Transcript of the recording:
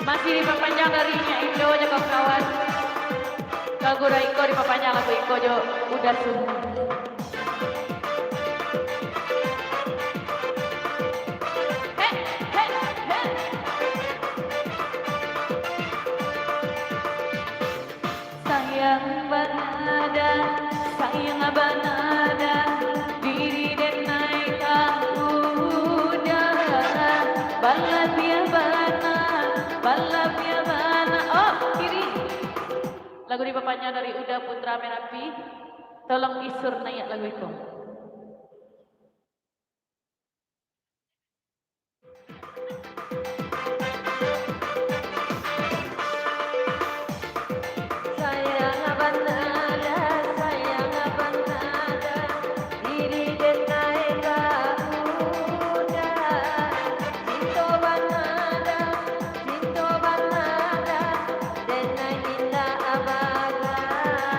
Masih diperpanjang dari Indo aja kawan-kawan. Lagu Iko diperpanjang, lagu Iko jo udah semua. Sayang banada, sayang banada, diri dan naik kuda, balap ya bana. Oh kiri. Lagu diperpanjang dari Uda Putra Merapi. Tolong isur naik lagu itu.